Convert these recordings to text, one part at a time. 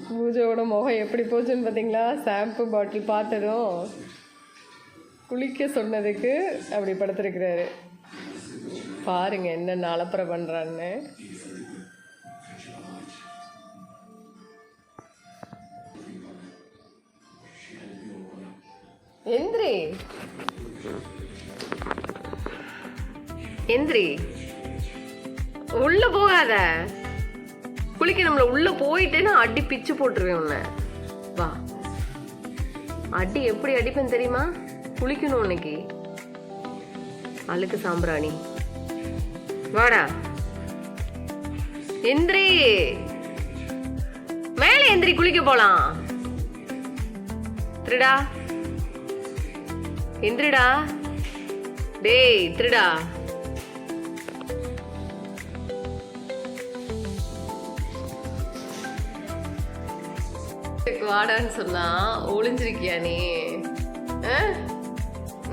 பூஜையோட முகம் எப்படி போச்சுன்னு பார்த்தீங்களா? ஷாம்பு பாட்டில் பார்த்ததும் குளிக்க சொன்னதுக்கு அப்படி படுத்துருக்கிறாரு. பாருங்க என்ன அலப்பறை பண்ணுறான்னு. எந்திரி எந்திரி, உள்ள போகாத. குளிக்க நம்மள உள்ள போயிட்டேன்னா அடி பிச்சு போட்டுருவேன் உன்னை. வா, அடி எப்படி அடிப்பேன் தெரியுமா? குளிக்கணும் இன்னைக்கு. அழுக்கு சாம்பிராணி, வாடா. எந்திரி, மேலே எந்திரி, குளிக்க போலாம். திருடா, எந்திரிடா. டேய் திருடா. வாடான்னு சொன்னா ஒளிஞ்சிருக்கியா நீ?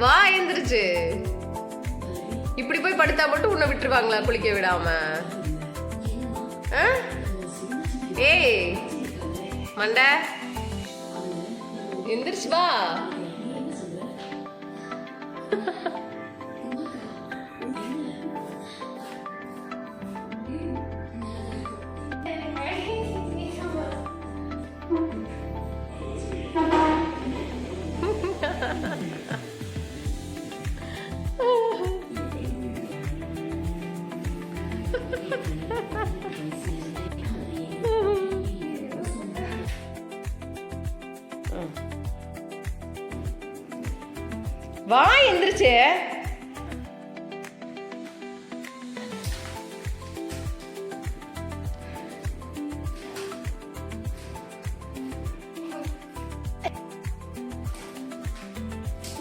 வா, எந்திரிச்சு. இப்படி போய் படுத்தா மட்டும் உன்னை விட்டுருவாங்களா குளிக்க விடாம? ஏய் மண்டை, எந்திரிச்சு வா. வா, எந்திரிச்சு.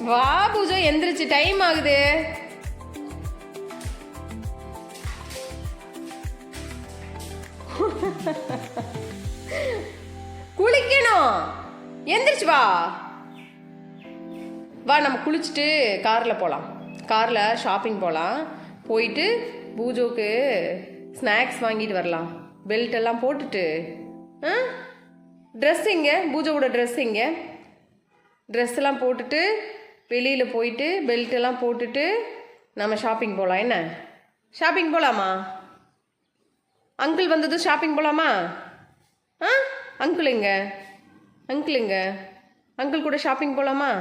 வா பூஜா, எந்திரிச்சு, டைம் ஆகுது. குளிக்கணும், எந்திரிச்சு வா. வா, நம்ம குளிச்சுட்டு காரில் போகலாம். காரில் ஷாப்பிங் போகலாம். போயிட்டு பூஜோக்கு ஸ்நாக்ஸ் வாங்கிட்டு வரலாம். பெல்ட் எல்லாம் போட்டுட்டு. ட்ரெஸ் இங்கே, பூஜோவோட ட்ரெஸ் இங்கே. ட்ரெஸ் எல்லாம் போட்டுட்டு வெளியில் போயிட்டு பெல்ட் எல்லாம் போட்டுட்டு நம்ம ஷாப்பிங் போகலாம். என்ன ஷாப்பிங் போகலாமா? அங்கிள் வந்ததும் ஷாப்பிங் போகலாமா? அங்கிள் எங்க? அங்கிள் எங்க? அங்கிள் கூட ஷாப்பிங் போகலாமா?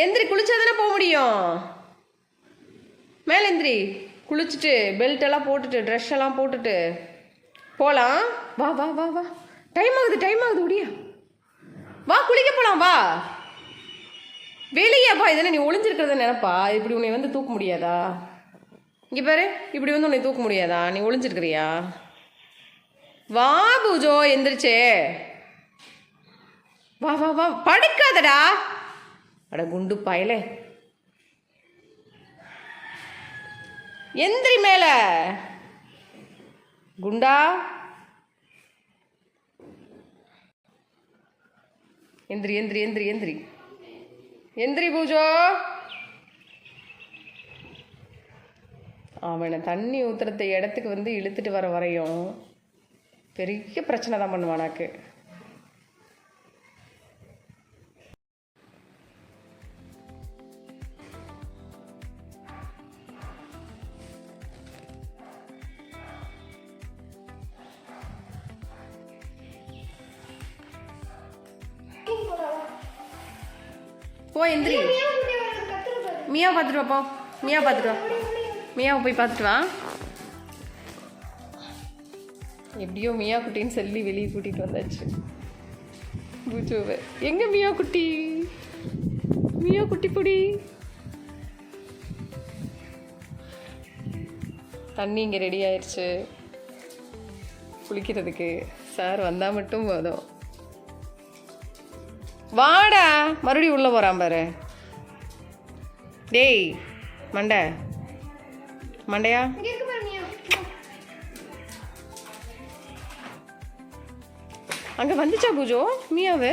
எந்திரி, குளிச்சா தானே போக முடியும். மேலே எந்திரி, குளிச்சுட்டு பெல்ட் எல்லாம் போட்டுட்டு ட்ரெஸ் எல்லாம் போட்டுட்டு போகலாம். வா வா வா வா, டைம் ஆகுது, டைம் ஆகுது. முடியா, வா குளிக்க போகலாம். வா வெளியேப்பா. இதெல்லாம் நீ ஒளிஞ்சிருக்கிறத நினைப்பா. இப்படி உன்னை வந்து தூக்க முடியாதா? இங்கே பாரு, இப்படி வந்து உன்னை தூக்க முடியாதா? நீ ஒளிஞ்சிருக்கிறியா? வா பூஜோ, எந்திரிச்சே. வா வா வா, படுக்காதடா. அட குண்டு பாயலே, எந்திரி மேல. குண்டா, எந்திரி எந்திரி எந்திரி எந்திரி எந்திரி பூஜோ. அவனை தண்ணி ஊத்துறத இடத்துக்கு வந்து இழுத்துட்டு வர வரையும் பெரிய பிரச்சனை தான் பண்ணுவானாக்கு. போ, எந்திரி. மியா பார்த்துட்டு வா. போ, மியா பார்த்துட்டு வா. மியாவை போய் பார்த்துட்டு வா. எப்படியோ மியா குட்டின்னு சொல்லி வெளியே கூட்டிகிட்டு வந்தாச்சு பூஜோவை. எங்கே மியா குட்டி? மியா குட்டி பொடி. தண்ணி இங்கே ரெடி ஆயிடுச்சு குளிக்கிறதுக்கு. சார் வந்தால் மட்டும் போதும். வாடா, மறுபடியும் உள்ளே போகிறான் பாரு. டேய் மண்டை, மண்டையா, அங்கே வந்துச்சா பூஜோ மியாவு?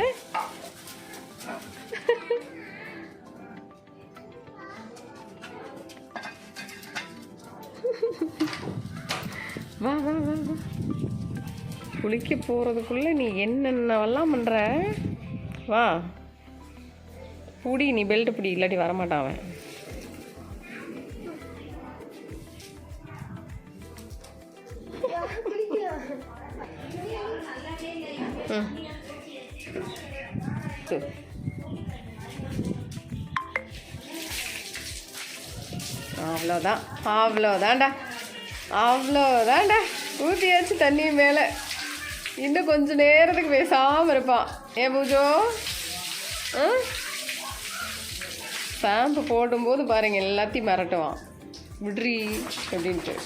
வா வா வா வா. குளிக்க போகிறதுக்குள்ளே நீ என்னென்னவெல்லாம் பண்ணுற. வா புடி, நீ பெல்ட் பிடி, இல்லாட்டி வரமாட்டான் அவன். அவ்வளோதான், அவ்வளோதான்டா, அவ்வளோதான்டா. ஊற்றியாச்சு தண்ணி மேலே. இன்னும் கொஞ்சம் நேரத்துக்கு பேசாமல் இருப்பான். ஏன் பூஜோ? ஷாம்பு போடும்போது பாருங்க எல்லாத்தையும் மிரட்டுவான், விட்ரி அப்படின்ட்டு.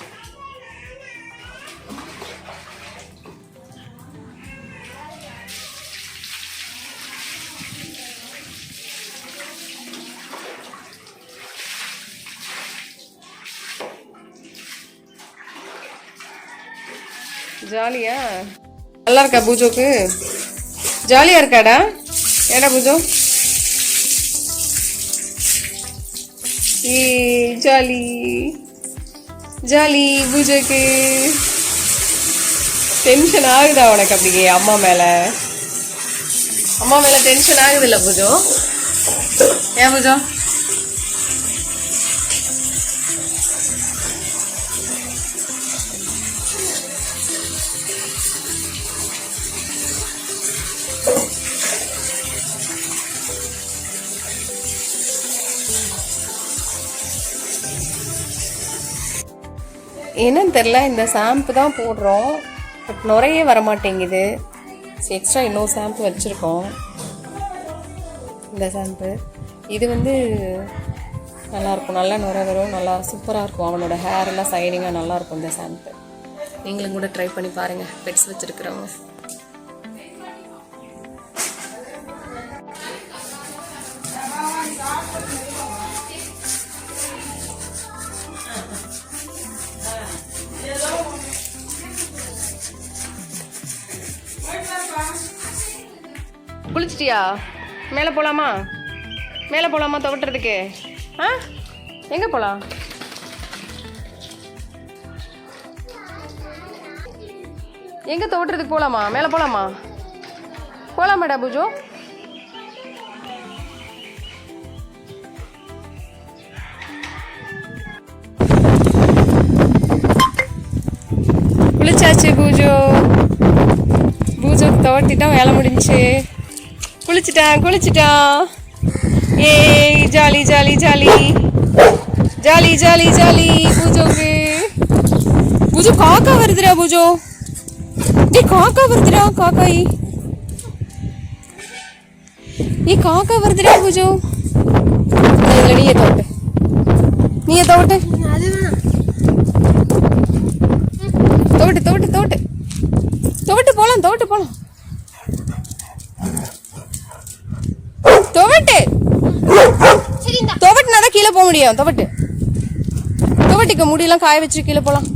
ஜாலியா நல்லா இருக்கா பூஜோக்கு? ஜாலியா இருக்காடா? ஏடா பூஜோ? ஜாலி ஜாலி பூஜோக்கு. டென்ஷன் ஆகுதா உனக்கு? அப்படியே அம்மா மேல டென்ஷன் ஆகுது இல்ல பூஜோ? ஏன் பூஜோ? என்னன்னு தெரில, இந்த ஷாம்பு தான் போடுறோம், பட் நுரையே வரமாட்டேங்குது. எக்ஸ்ட்ரா இன்னொரு ஷாம்பு வச்சுருக்கோம். இந்த ஷாம்பு இது வந்து நல்லாயிருக்கும், நல்லா நுரை வரும், நல்லா சூப்பராக இருக்கும். அவனோட ஹேர் எல்லாம் சைனிங்காக நல்லாயிருக்கும் இந்த ஷாம்பு. நீங்களும் கூட ட்ரை பண்ணி பாருங்கள், பெட்ஸ் வச்சுருக்கிறவங்க. குளிச்சிட்டியா? மேலே போகலாமா? மேலே போகலாமா துவட்டுறதுக்கு? எங்கே போகலாம்? எங்கே துவட்டுறதுக்கு போகலாமா? மேலே போகலாமா? போகலாமாடா பூஜோ? குளிச்சாச்சு பூஜோ. பூஜோக்கு துவட்டிட்டான், வேலை முடிஞ்சு. குளிச்சிட்டான். ஏ jolly jolly jolly jolly jolly jolly பூஜோக்கு. பூஜோ காக்கா வருதுடா பூஜோ. காக்கா வருதுடா, காக்காய். காக்கா வருதுடா பூஜோ. அதில் நீயே தோட்டு போலாம். துவட்டுனாதான் கீழே போக முடியும். துவட்டிக்க முடியெல்லாம் காய வச்சு கீழே போலாம்.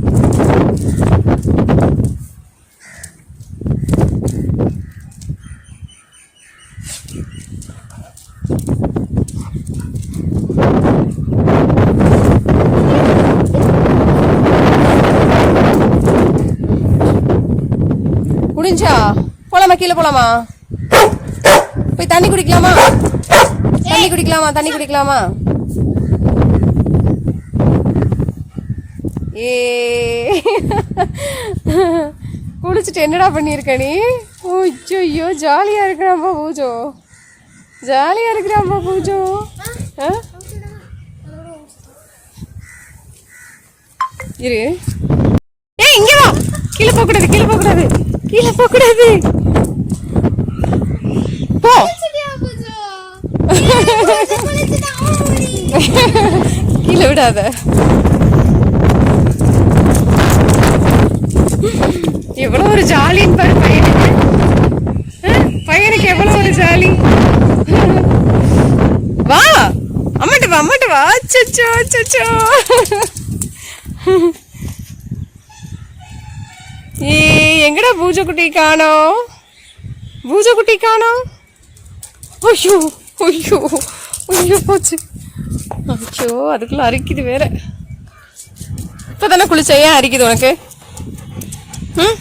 முடிஞ்சா போலாமா? கீழே போலாமா? போய் தண்ணி குடிக்கலாமா? குளிச்சுட்டு என்னடா பண்ணியிருக்க நீ? ஐயோ ஜாலியா இருக்கிறாம்பா பூஜோ. இரு. இங்க வா. கீழே போக கூடாது. போ. கீழே விடாத. எவ்வளவு ஒரு ஜாலின்னு பாரு பையனுக்கு எவ்வளவு ஒரு ஜாலி. வா அம்மாட்ட வா. அச்சச்சோ. எங்கடா பூஜை குட்டி காணோம்? ஐயோ போச்சு. அதுக்குள்ள அரிக்குது வேற. இப்பதானே குளிச்ச, ஏன் அரிக்குது உனக்கு? ம்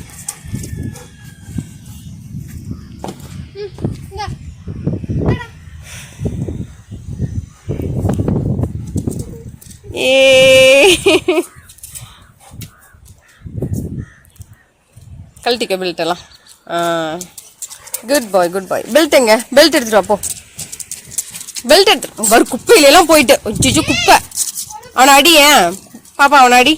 ஏ கழட்டிக்க பெல்ட் எல்லாம். குட் பாய் குட் பாய். பெல்ட் எங்க? பெல்ட் எடுத்துட்டு வா போ. பெல்ட் எடுத்து வரு. குப்பையில எல்லாம் போயிட்டு அச்சோ குப்பை. அவனை அடி. ஏன் பாப்பா அவனை அடி.